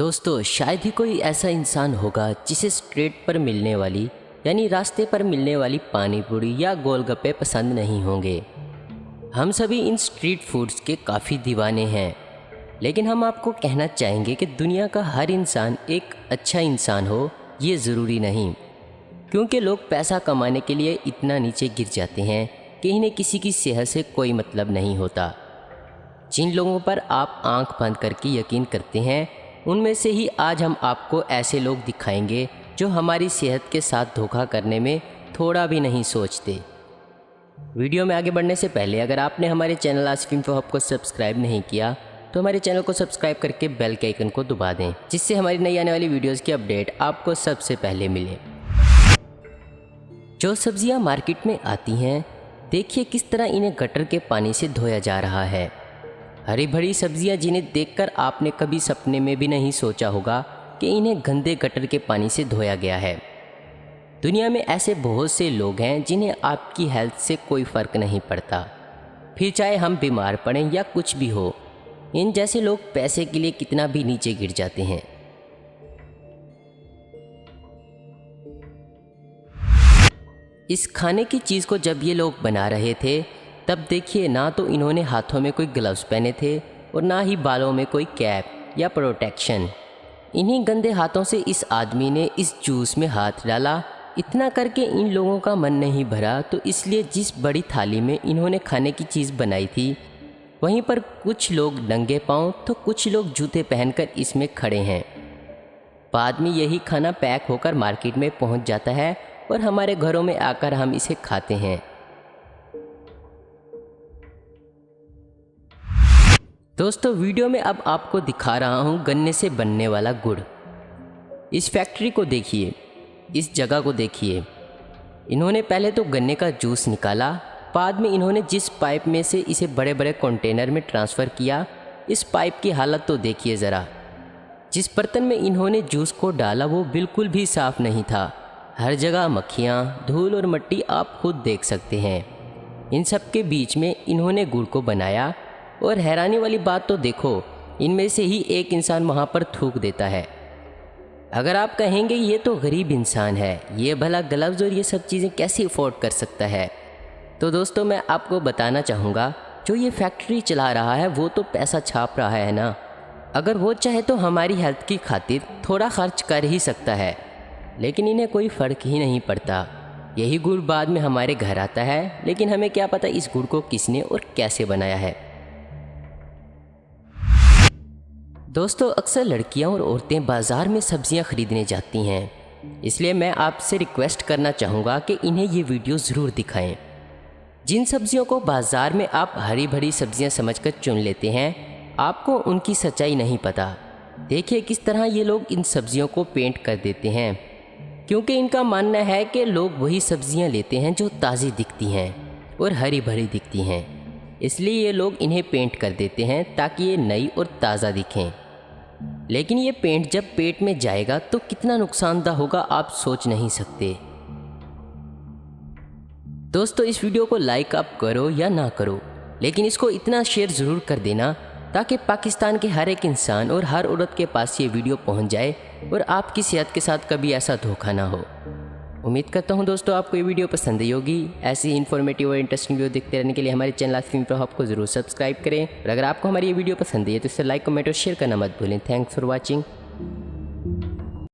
दोस्तों शायद ही कोई ऐसा इंसान होगा जिसे स्ट्रीट पर मिलने वाली यानी रास्ते पर मिलने वाली पानी पूरी या गोलगप्पे पसंद नहीं होंगे। हम सभी इन स्ट्रीट फूड्स के काफ़ी दीवाने हैं, लेकिन हम आपको कहना चाहेंगे कि दुनिया का हर इंसान एक अच्छा इंसान हो ये ज़रूरी नहीं, क्योंकि लोग पैसा कमाने के लिए इतना नीचे गिर जाते हैं कि इन्हें किसी की सेहत से कोई मतलब नहीं होता। जिन लोगों पर आप आंख बंद करके यकीन करते हैं, उनमें से ही आज हम आपको ऐसे लोग दिखाएंगे जो हमारी सेहत के साथ धोखा करने में थोड़ा भी नहीं सोचते। वीडियो में आगे बढ़ने से पहले अगर आपने हमारे चैनल आसिफ इन्फो हब को सब्सक्राइब नहीं किया तो हमारे चैनल को सब्सक्राइब करके बेल के आइकन को दबा दें, जिससे हमारी नई आने वाली वीडियोज़ की अपडेट आपको सबसे पहले मिले। जो सब्जियां मार्केट में आती हैं, देखिए किस तरह इन्हें गटर के पानी से धोया जा रहा है। हरी भरी सब्जियां जिन्हें देखकर आपने कभी सपने में भी नहीं सोचा होगा कि इन्हें गंदे गटर के पानी से धोया गया है। दुनिया में ऐसे बहुत से लोग हैं जिन्हें आपकी हेल्थ से कोई फ़र्क नहीं पड़ता, फिर चाहे हम बीमार पड़ें या कुछ भी हो। इन जैसे लोग पैसे के लिए कितना भी नीचे गिर जाते हैं। इस खाने की चीज़ को जब ये लोग बना रहे थे तब देखिए ना तो इन्होंने हाथों में कोई ग्लव्स पहने थे और ना ही बालों में कोई कैप या प्रोटेक्शन। इन्हीं गंदे हाथों से इस आदमी ने इस जूस में हाथ डाला। इतना करके इन लोगों का मन नहीं भरा, तो इसलिए जिस बड़ी थाली में इन्होंने खाने की चीज़ बनाई थी वहीं पर कुछ लोग नंगे पांव तो कुछ लोग जूते पहनकर इसमें खड़े हैं। बाद में यही खाना पैक होकर मार्केट में पहुंच जाता है और हमारे घरों में आकर हम इसे खाते हैं। दोस्तों वीडियो में अब आपको दिखा रहा हूँ गन्ने से बनने वाला गुड़। इस फैक्ट्री को देखिए, इस जगह को देखिए। इन्होंने पहले तो गन्ने का जूस निकाला, बाद में इन्होंने जिस पाइप में से इसे बड़े बड़े कंटेनर में ट्रांसफ़र किया, इस पाइप की हालत तो देखिए ज़रा। जिस बर्तन में इन्होंने जूस को डाला वो बिल्कुल भी साफ़ नहीं था। हर जगह मक्खियाँ, धूल और मिट्टी आप खुद देख सकते हैं। इन सब के बीच में इन्होंने गुड़ को बनाया, और हैरानी वाली बात तो देखो, इनमें से ही एक इंसान वहाँ पर थूक देता है। अगर आप कहेंगे ये तो गरीब इंसान है, ये भला ग्लव्स और ये सब चीज़ें कैसे अफोर्ड कर सकता है, तो दोस्तों मैं आपको बताना चाहूँगा जो ये फैक्ट्री चला रहा है वो तो पैसा छाप रहा है ना। अगर वो चाहे तो हमारी हेल्थ की खातिर थोड़ा खर्च कर ही सकता है, लेकिन इन्हें कोई फ़र्क ही नहीं पड़ता। यही गुड़ बाद में हमारे घर आता है, लेकिन हमें क्या पता इस गुड़ को किसने और कैसे बनाया है। दोस्तों अक्सर लड़कियां और औरतें बाज़ार में सब्जियां खरीदने जाती हैं, इसलिए मैं आपसे रिक्वेस्ट करना चाहूँगा कि इन्हें ये वीडियो ज़रूर दिखाएं। जिन सब्जियों को बाज़ार में आप हरी भरी सब्जियां समझकर चुन लेते हैं, आपको उनकी सच्चाई नहीं पता। देखिए किस तरह ये लोग इन सब्जियों को पेंट कर देते हैं, क्योंकि इनका मानना है कि लोग वही सब्जियां लेते हैं जो ताज़ी दिखती हैं और हरी भरी दिखती हैं, इसलिए ये लोग इन्हें पेंट कर देते हैं ताकि ये नई और ताज़ा दिखें। लेकिन ये पेंट जब पेट में जाएगा तो कितना नुकसानदायक होगा आप सोच नहीं सकते। दोस्तों इस वीडियो को लाइक आप करो या ना करो, लेकिन इसको इतना शेयर ज़रूर कर देना ताकि पाकिस्तान के हर एक इंसान और हर औरत के पास ये वीडियो पहुंच जाए और आपकी सेहत के साथ कभी ऐसा धोखा ना हो। उम्मीद करता हूं दोस्तों आपको ये वीडियो पसंद आई होगी। ऐसी ही इन्फॉर्मेटिव और इंटरेस्टिंग वीडियो देखते रहने के लिए हमारे चैनल आसिफ इन्फो हब को जरूर सब्सक्राइब करें, और अगर आपको हमारी ये वीडियो पसंद है तो इसे लाइक, कमेंट और शेयर करना मत भूलें। Thanks for watching.